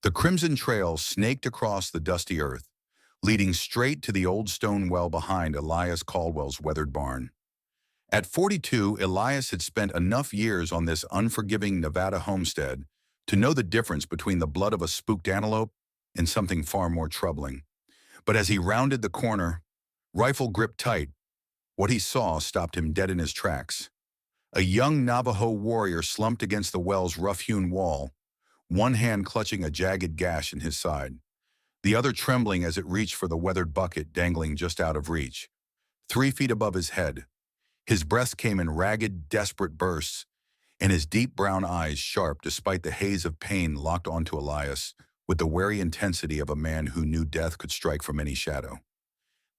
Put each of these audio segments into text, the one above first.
The crimson trail snaked across the dusty earth, leading straight to the old stone well behind Elias Caldwell's weathered barn. At 42, Elias had spent enough years on this unforgiving Nevada homestead to know the difference between the blood of a spooked antelope and something far more troubling. But as he rounded the corner, rifle gripped tight, what he saw stopped him dead in his tracks. A young Navajo warrior slumped against the well's rough-hewn wall, one hand clutching a jagged gash in his side, the other trembling as it reached for the weathered bucket dangling just out of reach. 3 feet above his head, his breath came in ragged, desperate bursts, and his deep brown eyes sharp despite the haze of pain locked onto Elias with the wary intensity of a man who knew death could strike from any shadow.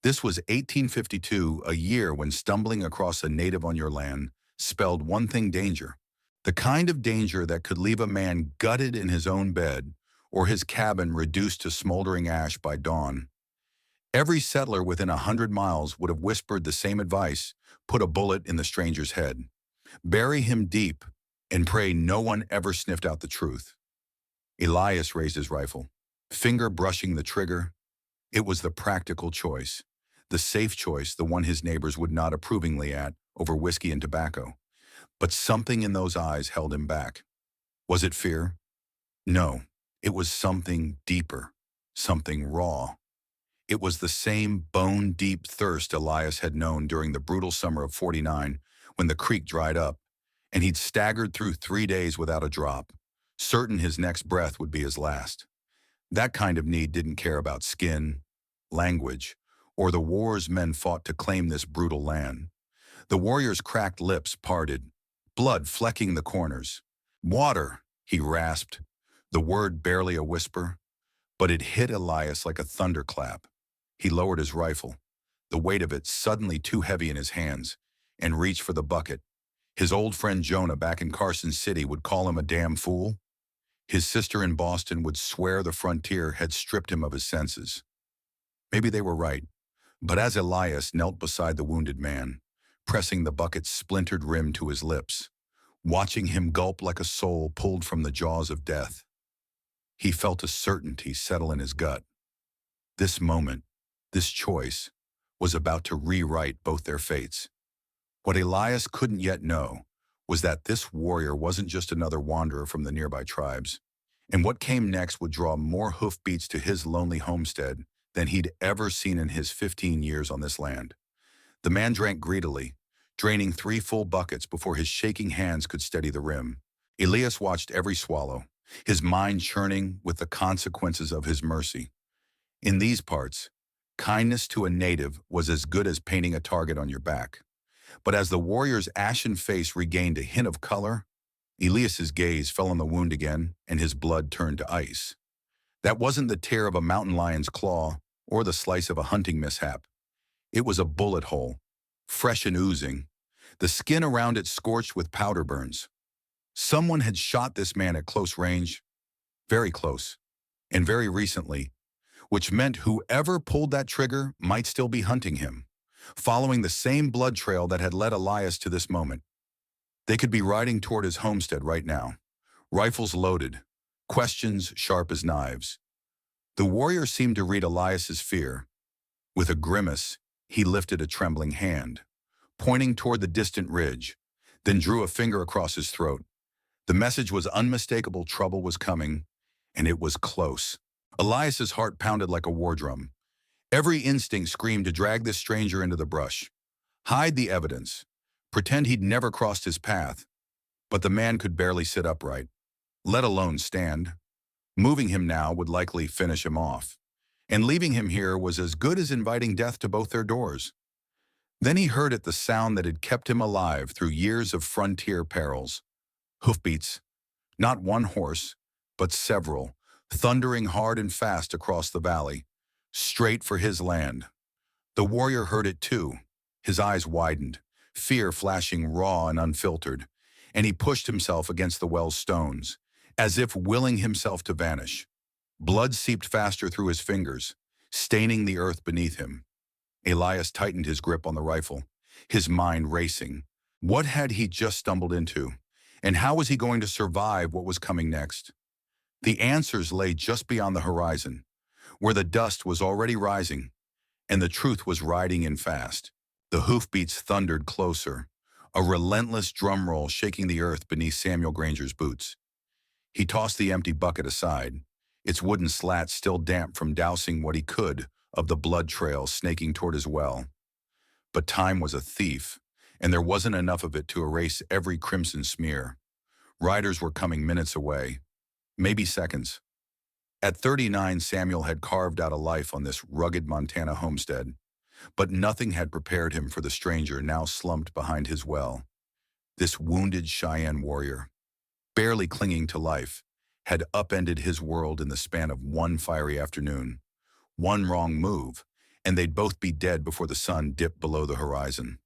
This was 1852, a year when stumbling across a native on your land spelled one thing: danger. The kind of danger that could leave a man gutted in his own bed or his cabin reduced to smoldering ash by dawn. Every settler within 100 miles would have whispered the same advice: put a bullet in the stranger's head. Bury him deep and pray no one ever sniffed out the truth. Elias raised his rifle, finger brushing the trigger. It was the practical choice, the safe choice, the one his neighbors would nod approvingly at over whiskey and tobacco. But something in those eyes held him back. Was it fear? No, it was something deeper, something raw. It was the same bone-deep thirst Elias had known during the brutal summer of '49 when the creek dried up, and he'd staggered through 3 days without a drop, certain his next breath would be his last. That kind of need didn't care about skin, language, or the wars men fought to claim this brutal land. The warrior's cracked lips parted, blood flecking the corners. "Water," he rasped, the word barely a whisper, but it hit Elias like a thunderclap. He lowered his rifle, the weight of it suddenly too heavy in his hands, and reached for the bucket. His old friend Jonah back in Carson City would call him a damn fool. His sister in Boston would swear the frontier had stripped him of his senses. Maybe they were right, but as Elias knelt beside the wounded man, pressing the bucket's splintered rim to his lips, watching him gulp like a soul pulled from the jaws of death, he felt a certainty settle in his gut. This moment, this choice, was about to rewrite both their fates. What Elias couldn't yet know was that this warrior wasn't just another wanderer from the nearby tribes, and what came next would draw more hoofbeats to his lonely homestead than he'd ever seen in his 15 years on this land. The man drank greedily, draining 3 full buckets before his shaking hands could steady the rim. Elias watched every swallow, his mind churning with the consequences of his mercy. In these parts, kindness to a native was as good as painting a target on your back. But as the warrior's ashen face regained a hint of color, Elias's gaze fell on the wound again, and his blood turned to ice. That wasn't the tear of a mountain lion's claw or the slice of a hunting mishap. It was a bullet hole, fresh and oozing, the skin around it scorched with powder burns. Someone had shot this man at close range, very close, and very recently, which meant whoever pulled that trigger might still be hunting him, following the same blood trail that had led Elias to this moment. They could be riding toward his homestead right now, rifles loaded, questions sharp as knives. The warrior seemed to read Elias's fear. With a grimace, he lifted a trembling hand, pointing toward the distant ridge, then drew a finger across his throat. The message was unmistakable: trouble was coming, and it was close. Elias's heart pounded like a war drum. Every instinct screamed to drag this stranger into the brush, hide the evidence, pretend he'd never crossed his path. But the man could barely sit upright, let alone stand. Moving him now would likely finish him off, and leaving him here was as good as inviting death to both their doors. Then he heard it, the sound that had kept him alive through years of frontier perils. Hoofbeats, not one horse, but several, thundering hard and fast across the valley, straight for his land. The warrior heard it too. His eyes widened, fear flashing raw and unfiltered, and he pushed himself against the well's stones, as if willing himself to vanish. Blood seeped faster through his fingers, staining the earth beneath him. Elias tightened his grip on the rifle, his mind racing. What had he just stumbled into? And how was he going to survive what was coming next? The answers lay just beyond the horizon, where the dust was already rising, and the truth was riding in fast. The hoofbeats thundered closer, a relentless drum roll shaking the earth beneath Samuel Granger's boots. He tossed the empty bucket aside, its wooden slats still damp from dousing what he could of the blood trail snaking toward his well. But time was a thief, and there wasn't enough of it to erase every crimson smear. Riders were coming minutes away, maybe seconds. At 39, Samuel had carved out a life on this rugged Montana homestead, but nothing had prepared him for the stranger now slumped behind his well. This wounded Cheyenne warrior, barely clinging to life, had upended his world in the span of one fiery afternoon. One wrong move, and they'd both be dead before the sun dipped below the horizon.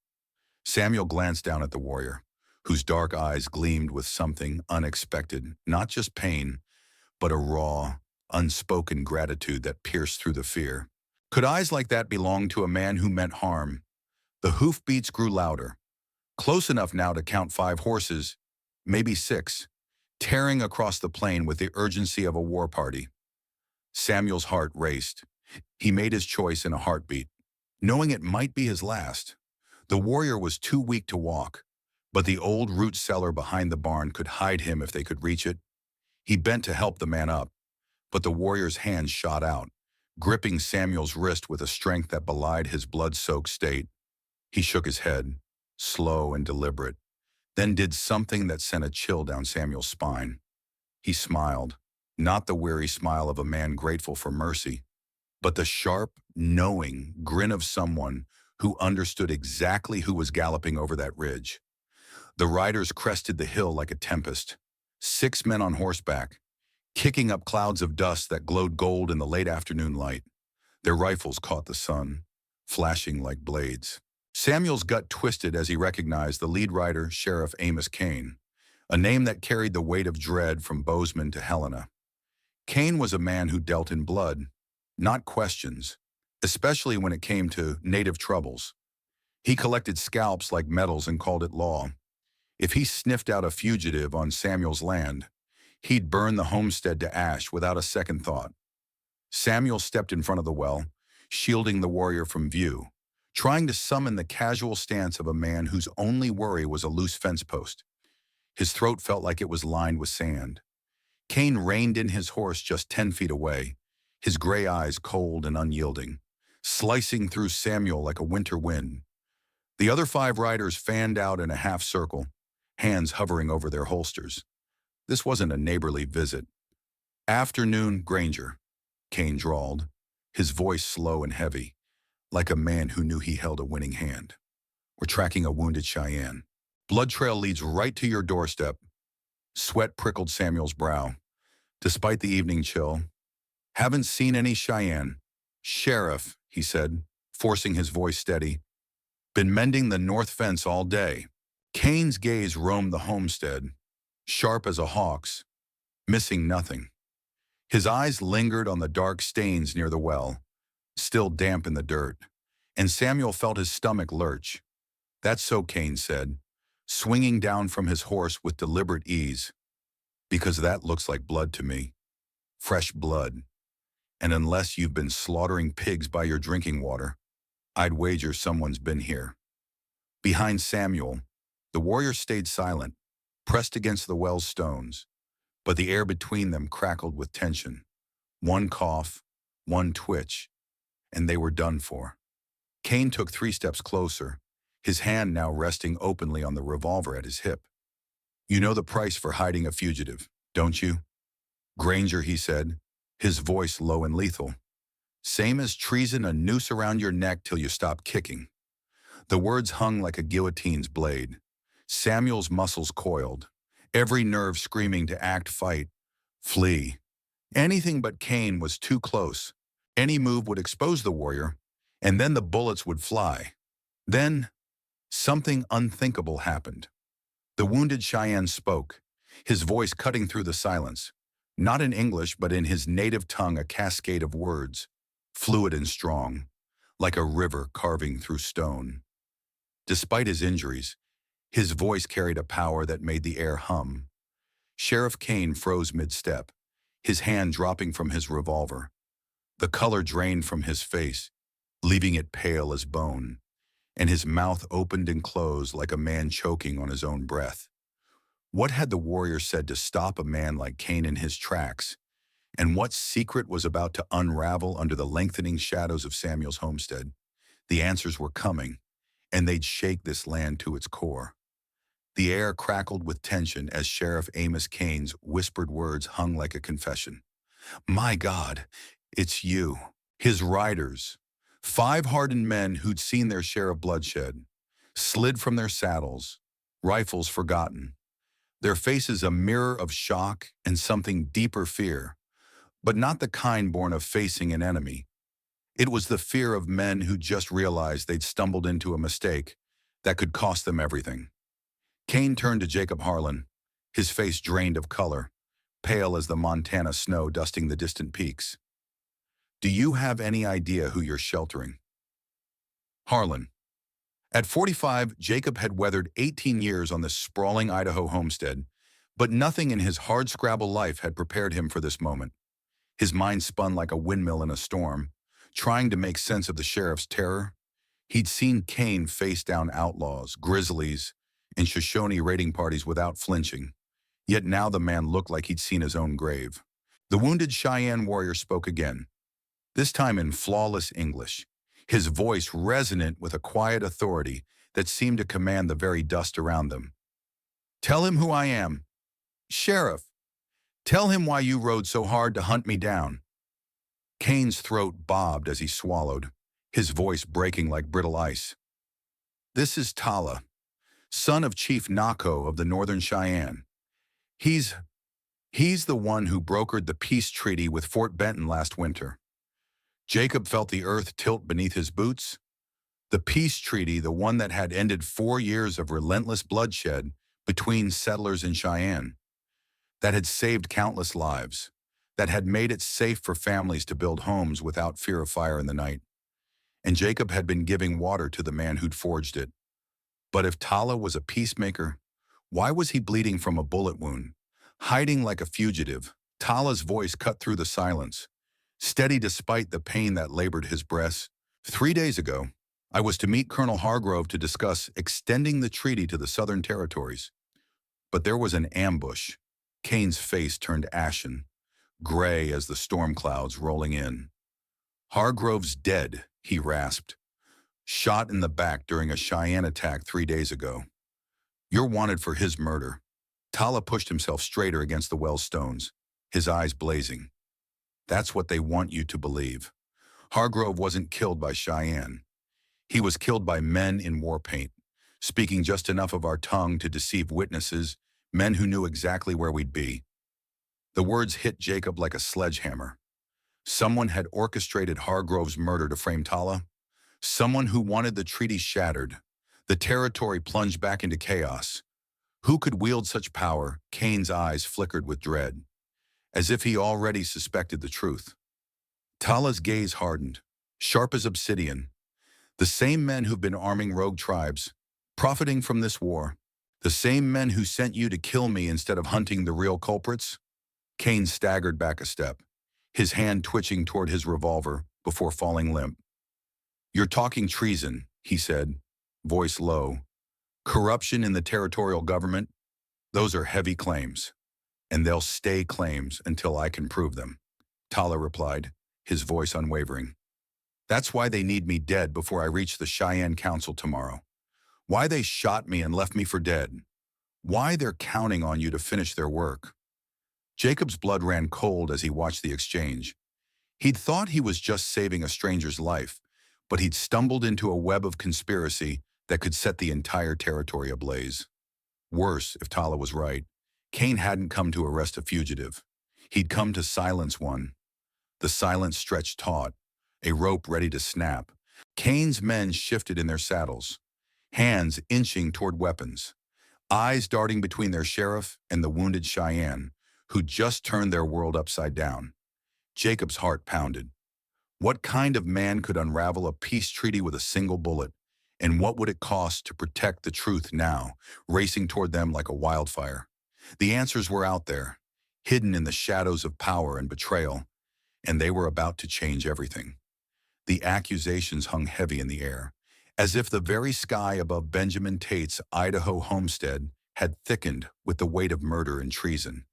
Samuel glanced down at the warrior, whose dark eyes gleamed with something unexpected, not just pain, but a raw, unspoken gratitude that pierced through the fear. Could eyes like that belong to a man who meant harm? The hoofbeats grew louder, close enough now to count 5 horses, maybe 6, tearing across the plain with the urgency of a war party. Samuel's heart raced. He made his choice in a heartbeat, knowing it might be his last. The warrior was too weak to walk, but the old root cellar behind the barn could hide him if they could reach it. He bent to help the man up, but the warrior's hand shot out, gripping Samuel's wrist with a strength that belied his blood-soaked state. He shook his head, slow and deliberate, then did something that sent a chill down Samuel's spine. He smiled, not the weary smile of a man grateful for mercy, but the sharp, knowing grin of someone who understood exactly who was galloping over that ridge. The riders crested the hill like a tempest, 6 men on horseback, kicking up clouds of dust that glowed gold in the late afternoon light. Their rifles caught the sun, flashing like blades. Samuel's gut twisted as he recognized the lead rider, Sheriff Amos Kane, a name that carried the weight of dread from Bozeman to Helena. Kane was a man who dealt in blood, not questions, especially when it came to native troubles. He collected scalps like medals and called it law. If he sniffed out a fugitive on Samuel's land, he'd burn the homestead to ash without a second thought. Samuel stepped in front of the well, shielding the warrior from view, trying to summon the casual stance of a man whose only worry was a loose fence post. His throat felt like it was lined with sand. Kane reined in his horse just 10 feet away, his gray eyes cold and unyielding, slicing through Samuel like a winter wind. The other 5 riders fanned out in a half circle, hands hovering over their holsters. This wasn't a neighborly visit. "Afternoon, Granger," Kane drawled, his voice slow and heavy, like a man who knew he held a winning hand. "We're tracking a wounded Cheyenne. Blood trail leads right to your doorstep." Sweat prickled Samuel's brow. Despite the evening chill, "Haven't seen any Cheyenne. Sheriff," he said, forcing his voice steady. "Been mending the north fence all day." Kane's gaze roamed the homestead, sharp as a hawk's, missing nothing. His eyes lingered on the dark stains near the well, still damp in the dirt, and Samuel felt his stomach lurch. "That's so," Kane said, swinging down from his horse with deliberate ease, "because that looks like blood to me. Fresh blood. And unless you've been slaughtering pigs by your drinking water, I'd wager someone's been here." Behind Samuel, the warrior stayed silent, pressed against the well's stones, but the air between them crackled with tension. One cough, one twitch, and they were done for. Kane took 3 steps closer, his hand now resting openly on the revolver at his hip. "You know the price for hiding a fugitive, don't you?" "Granger," he said, his voice low and lethal. "Same as treason, a noose around your neck till you stop kicking." The words hung like a guillotine's blade. Samuel's muscles coiled, every nerve screaming to act, fight, flee. Anything but Kane was too close. Any move would expose the warrior, and then the bullets would fly. Then, something unthinkable happened. The wounded Cheyenne spoke, his voice cutting through the silence. Not in English, but in his native tongue, a cascade of words, fluid and strong, like a river carving through stone. Despite his injuries, his voice carried a power that made the air hum. Sheriff Kane froze mid-step, his hand dropping from his revolver. The color drained from his face, leaving it pale as bone, and his mouth opened and closed like a man choking on his own breath. What had the warrior said to stop a man like Kane in his tracks? And what secret was about to unravel under the lengthening shadows of Samuel's homestead? The answers were coming, and they'd shake this land to its core. The air crackled with tension as Sheriff Amos Kane's whispered words hung like a confession. My God, it's you. His riders, 5 hardened men who'd seen their share of bloodshed, slid from their saddles, rifles forgotten, their faces a mirror of shock and something deeper fear, but not the kind born of facing an enemy. It was the fear of men who just realized they'd stumbled into a mistake that could cost them everything. Kane turned to Jacob Harlan, his face drained of color, pale as the Montana snow dusting the distant peaks. Do you have any idea who you're sheltering? Harlan. At 45, Jacob had weathered 18 years on this sprawling Idaho homestead, but nothing in his hardscrabble life had prepared him for this moment. His mind spun like a windmill in a storm, trying to make sense of the sheriff's terror. He'd seen Kane face down outlaws, grizzlies, and Shoshone raiding parties without flinching. Yet now the man looked like he'd seen his own grave. The wounded Cheyenne warrior spoke again, this time in flawless English, his voice resonant with a quiet authority that seemed to command the very dust around them. Tell him who I am. Sheriff, tell him why you rode so hard to hunt me down. Kane's throat bobbed as he swallowed, his voice breaking like brittle ice. This is Tala, son of Chief Nako of the Northern Cheyenne. He's the one who brokered the peace treaty with Fort Benton last winter. Jacob felt the earth tilt beneath his boots. The peace treaty, the one that had ended 4 years of relentless bloodshed between settlers and Cheyenne, that had saved countless lives, that had made it safe for families to build homes without fear of fire in the night. And Jacob had been giving water to the man who'd forged it. But if Tala was a peacemaker, why was he bleeding from a bullet wound, hiding like a fugitive? Tala's voice cut through the silence, steady despite the pain that labored his breast. 3 days ago, I was to meet Colonel Hargrove to discuss extending the treaty to the Southern Territories. But there was an ambush. Kane's face turned ashen, gray as the storm clouds rolling in. Hargrove's dead, he rasped. Shot in the back during a Cheyenne attack 3 days ago. You're wanted for his murder. Tala pushed himself straighter against the well stones, his eyes blazing. That's what they want you to believe. Hargrove wasn't killed by Cheyenne. He was killed by men in war paint, speaking just enough of our tongue to deceive witnesses, men who knew exactly where we'd be. The words hit Jacob like a sledgehammer. Someone had orchestrated Hargrove's murder to frame Tala. Someone who wanted the treaty shattered, the territory plunged back into chaos. Who could wield such power? Kane's eyes flickered with dread, as if he already suspected the truth. Tala's gaze hardened, sharp as obsidian. The same men who've been arming rogue tribes, profiting from this war, the same men who sent you to kill me instead of hunting the real culprits? Kane staggered back a step, his hand twitching toward his revolver before falling limp. You're talking treason, he said, voice low. Corruption in the territorial government? Those are heavy claims, and they'll stay claims until I can prove them, Tala replied, his voice unwavering. That's why they need me dead before I reach the Cheyenne Council tomorrow. Why they shot me and left me for dead. Why they're counting on you to finish their work. Jacob's blood ran cold as he watched the exchange. He'd thought he was just saving a stranger's life, but he'd stumbled into a web of conspiracy that could set the entire territory ablaze. Worse, if Tala was right, Kane hadn't come to arrest a fugitive. He'd come to silence one. The silence stretched taut, a rope ready to snap. Kane's men shifted in their saddles, hands inching toward weapons, eyes darting between their sheriff and the wounded Cheyenne, who'd just turned their world upside down. Jacob's heart pounded. What kind of man could unravel a peace treaty with a single bullet? And what would it cost to protect the truth now, racing toward them like a wildfire? The answers were out there. hidden in the shadows of power and betrayal, and they were about to change everything. The accusations hung heavy in the air, as if the very sky above Benjamin Tate's Idaho homestead had thickened with the weight of murder and treason.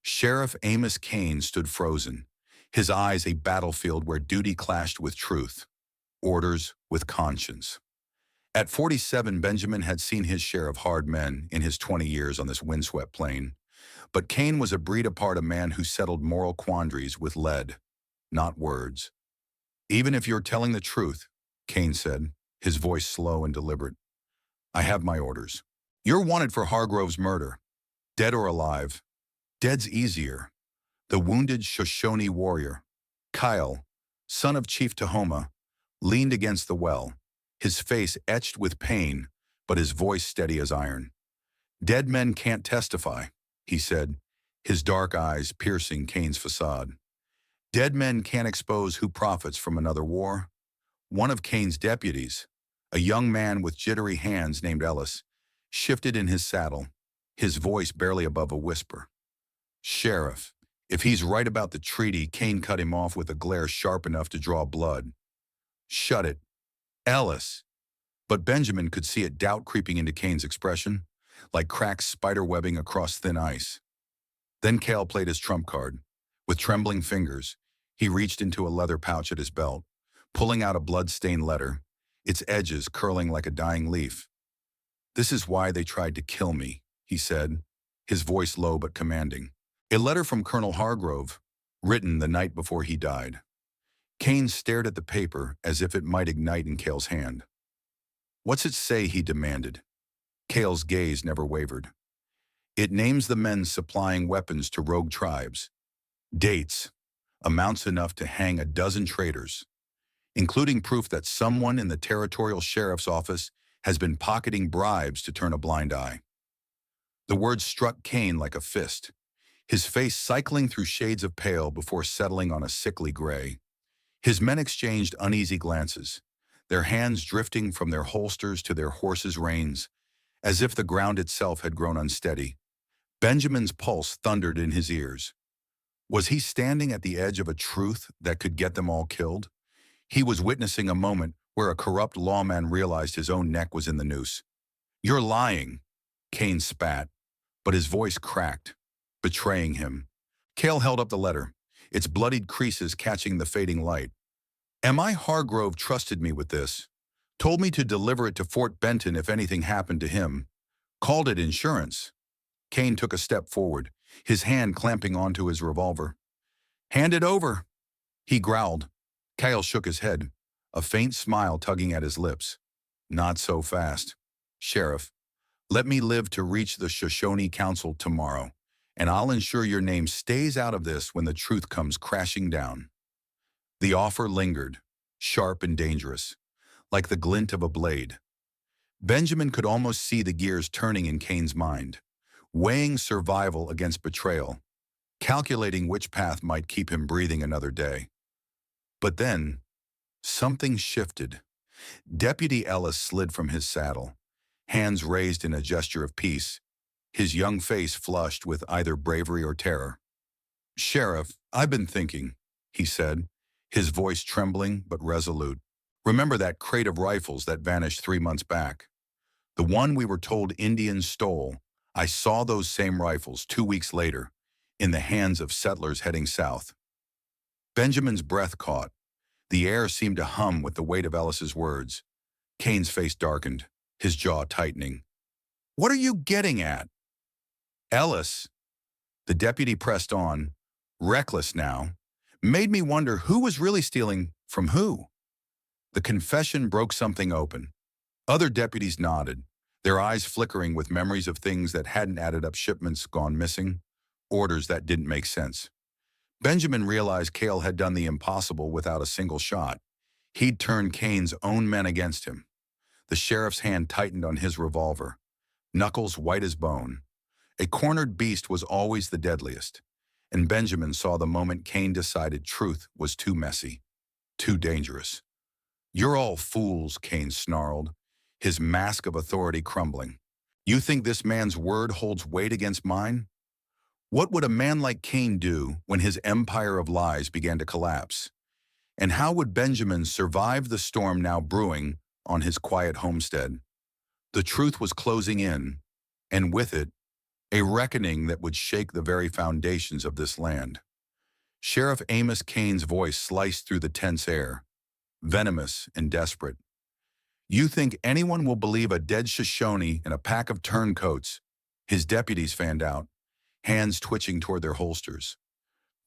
Sheriff Amos Kane stood frozen, his eyes a battlefield where duty clashed with truth, orders with conscience. At 47, Benjamin had seen his share of hard men in his 20 years on this windswept plain, but Kane was a breed apart, a man who settled moral quandaries with lead, not words. "Even if you're telling the truth," Kane said, his voice slow and deliberate, "I have my orders. You're wanted for Hargrove's murder, dead or alive. Dead's easier." The wounded Shoshone warrior, Kael, son of Chief Tahoma, leaned against the well, his face etched with pain, but his voice steady as iron. "Dead men can't testify," he said, his dark eyes piercing Kane's facade. "Dead men can't expose who profits from another war." One of Kane's deputies, a young man with jittery hands named Ellis, shifted in his saddle, his voice barely above a whisper. "Sheriff, if he's right about the treaty," Kane cut him off with a glare sharp enough to draw blood. "Shut it, Ellis." But Benjamin could see it, doubt creeping into Kane's expression, like cracks spiderwebbing across thin ice. Then Kael played his trump card. With trembling fingers, he reached into a leather pouch at his belt, pulling out a blood-stained letter, its edges curling like a dying leaf. "This is why they tried to kill me," he said, his voice low but commanding. A letter from Colonel Hargrove, written the night before he died. Kane stared at the paper as if it might ignite in Kael's hand. "What's it say?" he demanded. Kael's gaze never wavered. "It names the men supplying weapons to rogue tribes. Dates, amounts enough to hang a dozen traitors, including proof that someone in the territorial sheriff's office has been pocketing bribes to turn a blind eye." The words struck Kane like a fist, his face cycling through shades of pale before settling on a sickly gray. His men exchanged uneasy glances, their hands drifting from their holsters to their horses' reins, as if the ground itself had grown unsteady. Benjamin's pulse thundered in his ears. Was he standing at the edge of a truth that could get them all killed? He was witnessing a moment where a corrupt lawman realized his own neck was in the noose. "You're lying," Kane spat, but his voice cracked, betraying him. Kael held up the letter, its bloodied creases catching the fading light. "M.I. Hargrove trusted me with this, told me to deliver it to Fort Benton if anything happened to him, called it insurance." Kane took a step forward, his hand clamping onto his revolver. "Hand it over," he growled. Kael shook his head, a faint smile tugging at his lips. "Not so fast, Sheriff. Let me live to reach the Shoshone Council tomorrow, and I'll ensure your name stays out of this when the truth comes crashing down." The offer lingered, sharp and dangerous, like the glint of a blade. Benjamin could almost see the gears turning in Kane's mind, weighing survival against betrayal, calculating which path might keep him breathing another day. But then, something shifted. Deputy Ellis slid from his saddle, hands raised in a gesture of peace, his young face flushed with either bravery or terror. "Sheriff, I've been thinking," he said, his voice trembling but resolute. "Remember that crate of rifles that vanished 3 months back? The one we were told Indians stole. I saw those same rifles 2 weeks later, in the hands of settlers heading south." Benjamin's breath caught. The air seemed to hum with the weight of Ellis's words. Kane's face darkened, his jaw tightening. "What are you getting at?" "Ellis," the deputy pressed on, reckless now, "made me wonder who was really stealing from who." The confession broke something open. Other deputies nodded, their eyes flickering with memories of things that hadn't added up, shipments gone missing, orders that didn't make sense. Benjamin realized Kael had done the impossible without a single shot. He'd turned Kane's own men against him. The sheriff's hand tightened on his revolver, knuckles white as bone. A cornered beast was always the deadliest, and Benjamin saw the moment Kane decided truth was too messy, too dangerous. "You're all fools," Kane snarled, his mask of authority crumbling. "You think this man's word holds weight against mine? What would a man like Cain do when his empire of lies began to collapse? And how would Benjamin survive the storm now brewing on his quiet homestead? The truth was closing in, and with it, a reckoning that would shake the very foundations of this land. Sheriff Amos Kane's voice sliced through the tense air, venomous and desperate. You think anyone will believe a dead Shoshone and a pack of turncoats? His deputies fanned out, hands twitching toward their holsters.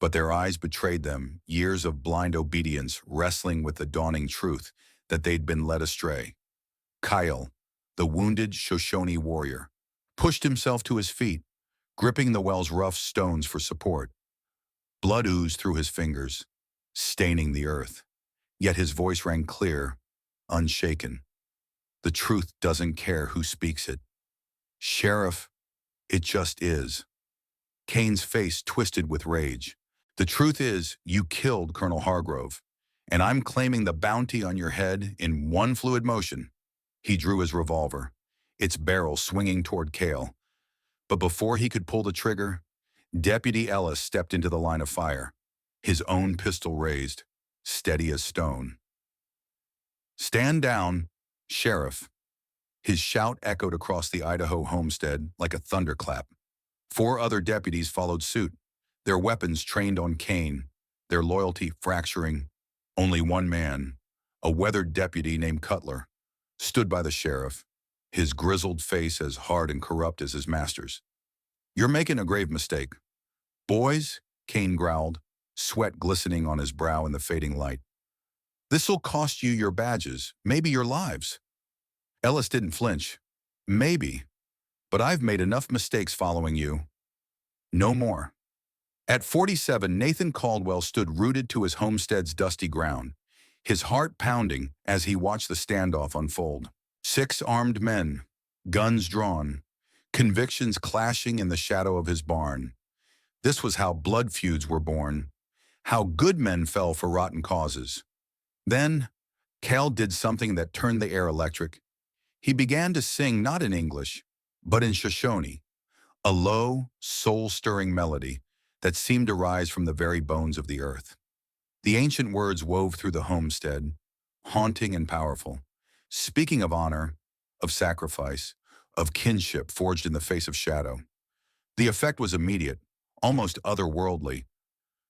But their eyes betrayed them, years of blind obedience wrestling with the dawning truth that they'd been led astray. Kael, the wounded Shoshone warrior, pushed himself to his feet, gripping the well's rough stones for support. Blood oozed through his fingers, staining the earth. Yet his voice rang clear, unshaken. The truth doesn't care who speaks it. Sheriff, it just is. Kane's face twisted with rage. The truth is, you killed Colonel Hargrove, and I'm claiming the bounty on your head in one fluid motion. He drew his revolver, its barrel swinging toward Kael. But before he could pull the trigger, Deputy Ellis stepped into the line of fire, his own pistol raised, steady as stone. Stand down, Sheriff. His shout echoed across the Idaho homestead like a thunderclap. 4 other deputies followed suit, their weapons trained on Kane, their loyalty fracturing. Only one man, a weathered deputy named Cutler, stood by the sheriff, his grizzled face as hard and corrupt as his master's. You're making a grave mistake. Boys, Kane growled, sweat glistening on his brow in the fading light. This'll cost you your badges, maybe your lives. Ellis didn't flinch. Maybe, but I've made enough mistakes following you. No more. At 47, Nathan Caldwell stood rooted to his homestead's dusty ground, his heart pounding as he watched the standoff unfold. 6 armed men, guns drawn, convictions clashing in the shadow of his barn. This was how blood feuds were born, how good men fell for rotten causes. Then, Kael did something that turned the air electric. He began to sing not in English, but in Shoshone, a low, soul-stirring melody that seemed to rise from the very bones of the earth. The ancient words wove through the homestead, haunting and powerful, speaking of honor, of sacrifice, of kinship forged in the face of shadow. The effect was immediate, almost otherworldly.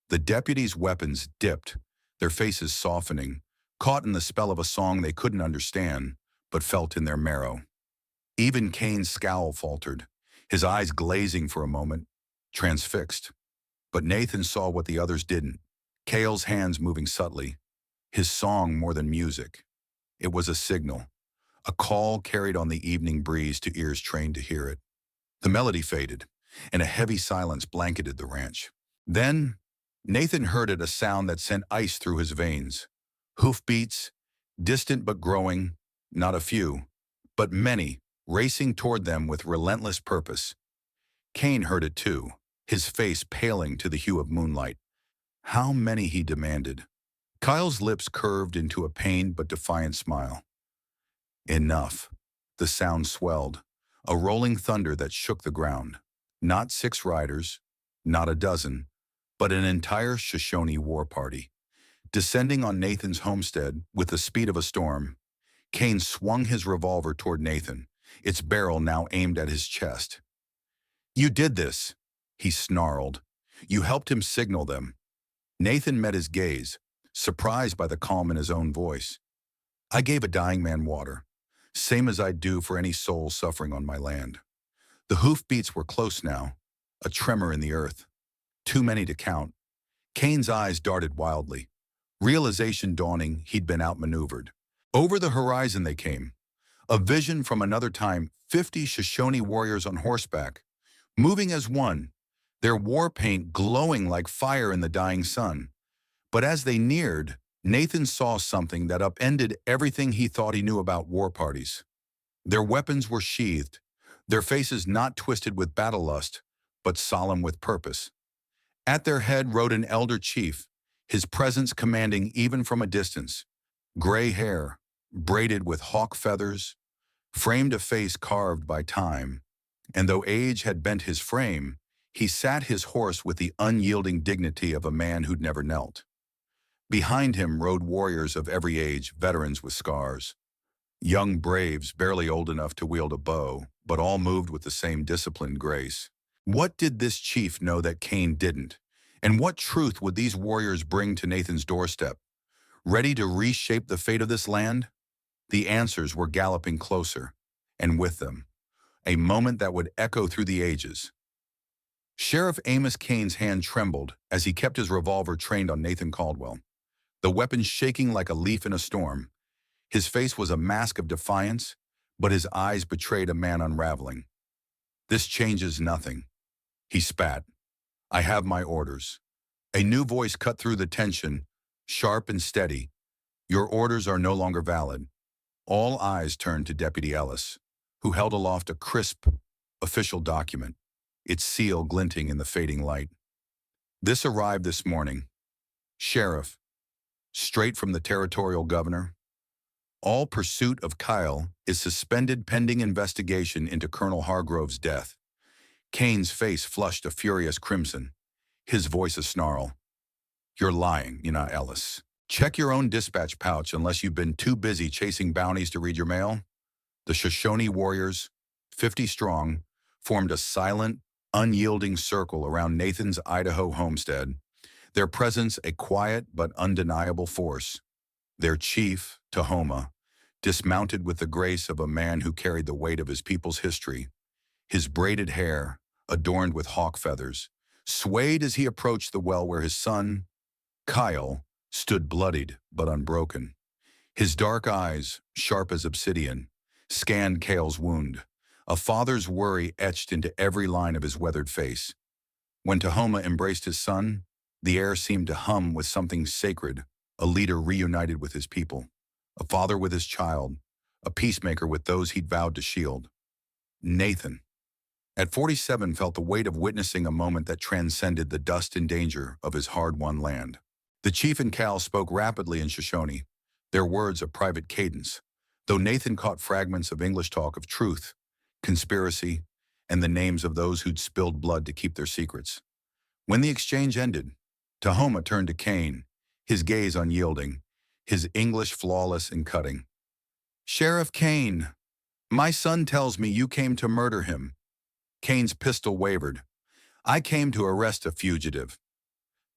The deputies' weapons dipped, their faces softening, caught in the spell of a song they couldn't understand, but felt in their marrow. Even Kane's scowl faltered, his eyes glazing for a moment, transfixed. But Nathan saw what the others didn't. Kael's hands moving subtly, his song more than music. It was a signal, a call carried on the evening breeze to ears trained to hear it. The melody faded, and a heavy silence blanketed the ranch. Then, Nathan heard it, a sound that sent ice through his veins. Hoofbeats, distant but growing, not a few, but many, racing toward them with relentless purpose. Kane heard it too, his face paling to the hue of moonlight. How many, he demanded. Kyle's lips curved into a pained but defiant smile. Enough. The sound swelled, a rolling thunder that shook the ground. Not 6 riders, not a dozen, but an entire Shoshone war party. Descending on Nathan's homestead with the speed of a storm, Kane swung his revolver toward Nathan, its barrel now aimed at his chest. You did this, he snarled. You helped him signal them. Nathan met his gaze, surprised by the calm in his own voice. I gave a dying man water, same as I'd do for any soul suffering on my land. The hoofbeats were close now, a tremor in the earth. Too many to count. Kane's eyes darted wildly. Realization dawning, he'd been outmaneuvered. Over the horizon they came. A vision from another time, 50 Shoshone warriors on horseback, moving as one, their war paint glowing like fire in the dying sun. But as they neared, Nathan saw something that upended everything he thought he knew about war parties. Their weapons were sheathed, their faces not twisted with battle lust, but solemn with purpose. At their head rode an elder chief, his presence commanding even from a distance. Gray hair, braided with hawk feathers, framed a face carved by time, and though age had bent his frame, He sat his horse with the unyielding dignity of a man who'd never knelt. Behind him rode warriors of every age, veterans with scars. Young braves barely old enough to wield a bow, but all moved with the same disciplined grace. What did this chief know that Kane didn't? And what truth would these warriors bring to Nathan's doorstep? Ready to reshape the fate of this land? The answers were galloping closer, and with them, a moment that would echo through the ages. Sheriff Amos Kane's hand trembled as he kept his revolver trained on Nathan Caldwell, the weapon shaking like a leaf in a storm. His face was a mask of defiance, but his eyes betrayed a man unraveling. "This changes nothing," he spat. "I have my orders." A new voice cut through the tension, sharp and steady. "Your orders are no longer valid." All eyes turned to Deputy Ellis, who held aloft a crisp, official document, its seal glinting in the fading light. "This arrived this morning. Sheriff, straight from the territorial governor. All pursuit of Kael is suspended pending investigation into Colonel Hargrove's death." Kane's face flushed a furious crimson, his voice a snarl. "You're lying, Ellis. Check your own dispatch pouch unless you've been too busy chasing bounties to read your mail." The Shoshone warriors, 50 strong, formed a silent, unyielding circle around Nathan's Idaho homestead, their presence a quiet but undeniable force. Their chief, Tahoma, dismounted with the grace of a man who carried the weight of his people's history. His braided hair, adorned with hawk feathers, swayed as he approached the well where his son, Kael, stood bloodied but unbroken. His dark eyes, sharp as obsidian, scanned Kael's wound, a father's worry etched into every line of his weathered face. When Tahoma embraced his son, the air seemed to hum with something sacred, a leader reunited with his people, a father with his child, a peacemaker with those he'd vowed to shield. Nathan, at 47, felt the weight of witnessing a moment that transcended the dust and danger of his hard-won land. The chief and Kael spoke rapidly in Shoshone, their words a private cadence, though Nathan caught fragments of English talk of truth, conspiracy, and the names of those who'd spilled blood to keep their secrets. When the exchange ended, Tahoma turned to Kane, his gaze unyielding, his English flawless and cutting. "Sheriff Kane, my son tells me you came to murder him." Kane's pistol wavered. "I came to arrest a fugitive."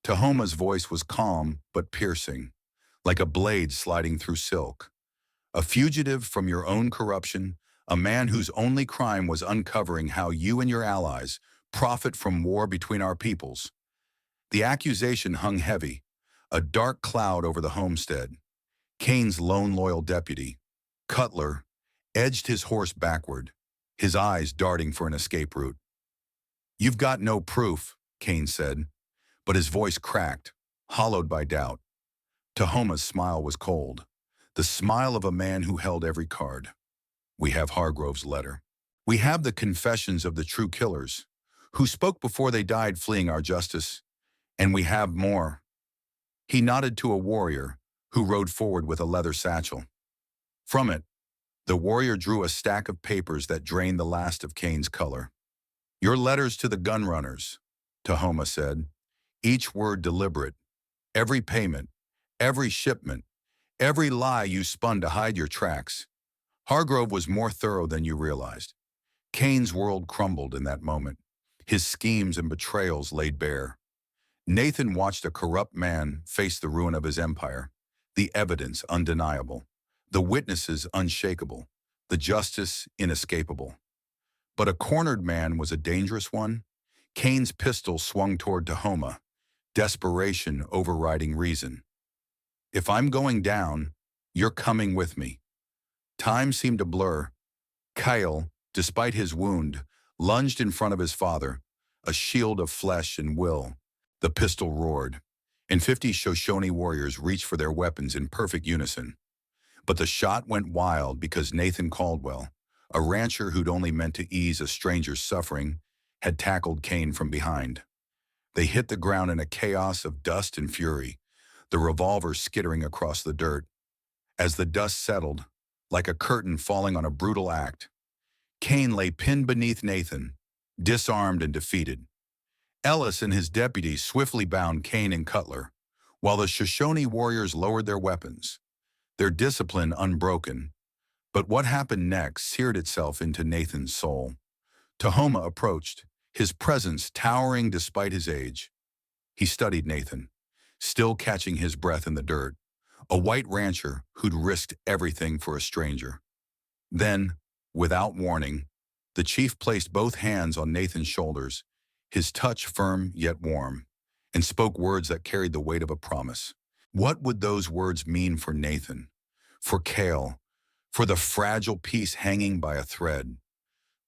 Tahoma's voice was calm but piercing, like a blade sliding through silk. "A fugitive from your own corruption, a man whose only crime was uncovering how you and your allies profit from war between our peoples." The accusation hung heavy, a dark cloud over the homestead. Kane's lone loyal deputy, Cutler, edged his horse backward, his eyes darting for an escape route. "You've got no proof," Kane said, but his voice cracked, hollowed by doubt. Tahoma's smile was cold, the smile of a man who held every card. "We have Hargrove's letter. We have the confessions of the true killers, who spoke before they died fleeing our justice. And we have more." He nodded to a warrior who rode forward with a leather satchel. From it, the warrior drew a stack of papers that drained the last of Kane's color. "Your letters to the gun runners," Tahoma said, each word deliberate. "Every payment, every shipment, every lie you spun to hide your tracks. Hargrove was more thorough than you realized." Kane's world crumbled in that moment, his schemes and betrayals laid bare. Nathan watched a corrupt man face the ruin of his empire, the evidence undeniable, the witnesses unshakable, the justice inescapable. But a cornered man was a dangerous one. Kane's pistol swung toward Tahoma, desperation overriding reason. "If I'm going down, you're coming with me." Time seemed to blur. Kael, despite his wound, lunged in front of his father, a shield of flesh and will. The pistol roared, and 50 Shoshone warriors reached for their weapons in perfect unison. But the shot went wild because Nathan Caldwell, a rancher who'd only meant to ease a stranger's suffering, had tackled Kane from behind. They hit the ground in a chaos of dust and fury, the revolver skittering across the dirt. As the dust settled, like a curtain falling on a brutal act, Kane lay pinned beneath Nathan, disarmed and defeated. Ellis and his deputies swiftly bound Kane and Cutler, while the Shoshone warriors lowered their weapons, their discipline unbroken. But what happened next seared itself into Nathan's soul. Tahoma approached, his presence towering despite his age. He studied Nathan, still catching his breath in the dirt, a white rancher who'd risked everything for a stranger. Then, without warning, the chief placed both hands on Nathan's shoulders, his touch firm yet warm, and spoke words that carried the weight of a promise. What would those words mean for Nathan, for Kael, for the fragile peace hanging by a thread?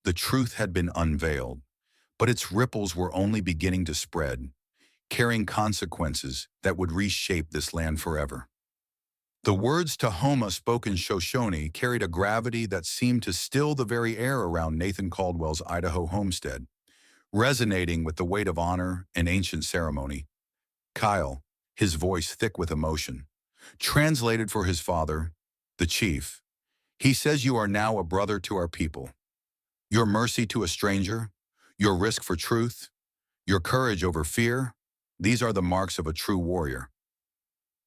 The truth had been unveiled, but its ripples were only beginning to spread, carrying consequences that would reshape this land forever. The words Tahoma spoke in Shoshone carried a gravity that seemed to still the very air around Nathan Caldwell's Idaho homestead, resonating with the weight of honor and ancient ceremony. Kael, his voice thick with emotion, translated for his father, the chief. He says you are now a brother to our people. Your mercy to a stranger, your risk for truth, your courage over fear, these are the marks of a true warrior.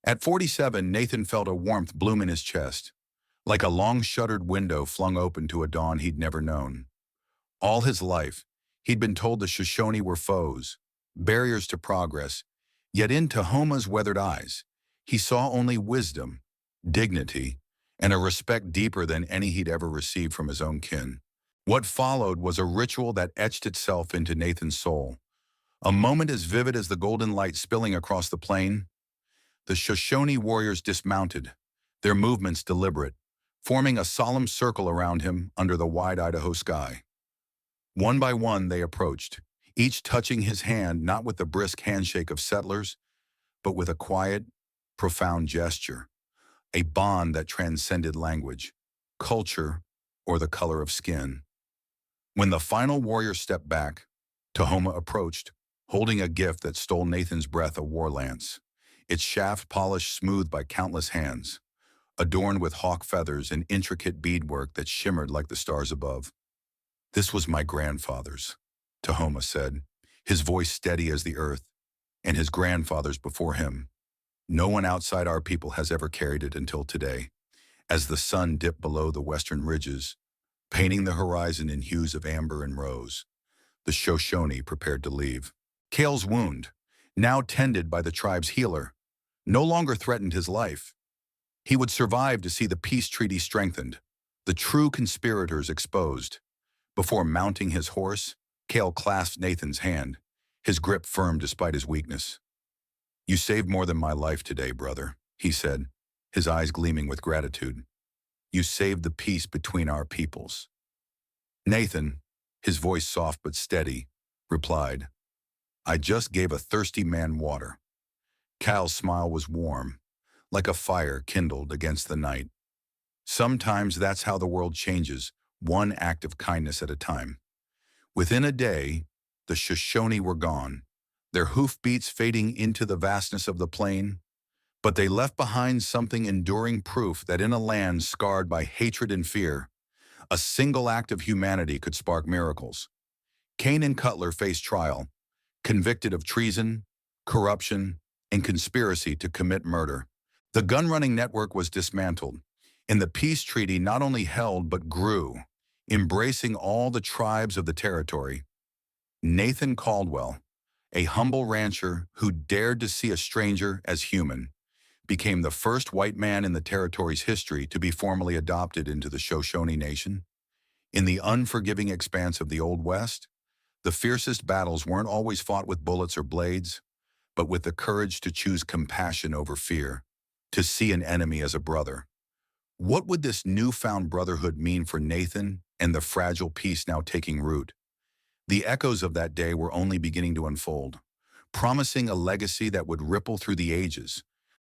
At 47, Nathan felt a warmth bloom in his chest, like a long-shuttered window flung open to a dawn he'd never known. All his life, he'd been told the Shoshone were foes, barriers to progress, yet in Tahoma's weathered eyes, he saw only wisdom, dignity, and a respect deeper than any he'd ever received from his own kin. What followed was a ritual that etched itself into Nathan's soul, a moment as vivid as the golden light spilling across the plain. The Shoshone warriors dismounted, their movements deliberate, forming a solemn circle around him under the wide Idaho sky. One by one they approached, each touching his hand not with the brisk handshake of settlers, but with a quiet, profound gesture, a bond that transcended language, culture, or the color of skin. When the final warrior stepped back, Tahoma approached, holding a gift that stole Nathan's breath, a war lance, its shaft polished smooth by countless hands, adorned with hawk feathers and intricate beadwork that shimmered like the stars above. "This was my grandfather's," Tahoma said, his voice steady as the earth, "and his grandfather's before him. No one outside our people has ever carried it until today." As the sun dipped below the western ridges, painting the horizon in hues of amber and rose, the Shoshone prepared to leave. Kael's wound, now tended by the tribe's healer, no longer threatened his life. He would survive to see the peace treaty strengthened, the true conspirators exposed. Before mounting his horse, Kael clasped Nathan's hand, his grip firm despite his weakness. "You saved more than my life today, brother," he said, his eyes gleaming with gratitude. "You saved the peace between our peoples." Nathan, his voice soft but steady, replied, "I just gave a thirsty man water." Kael's smile was warm, like a fire kindled against the night. Sometimes that's how the world changes, one act of kindness at a time. Within a day, the Shoshone were gone, their hoofbeats fading into the vastness of the plain, but they left behind something enduring proof that in a land scarred by hatred and fear, a single act of humanity could spark miracles. Kane and Cutler faced trial, convicted of treason, corruption, and conspiracy to commit murder. The gun-running network was dismantled, and the peace treaty not only held but grew, embracing all the tribes of the territory. Nathan Caldwell, a humble rancher who dared to see a stranger as human, became the first white man in the territory's history to be formally adopted into the Shoshone Nation. In the unforgiving expanse of the Old West, the fiercest battles weren't always fought with bullets or blades, but with the courage to choose compassion over fear, to see an enemy as a brother. What would this newfound brotherhood mean for Nathan and the fragile peace now taking root? The echoes of that day were only beginning to unfold, promising a legacy that would ripple through the ages,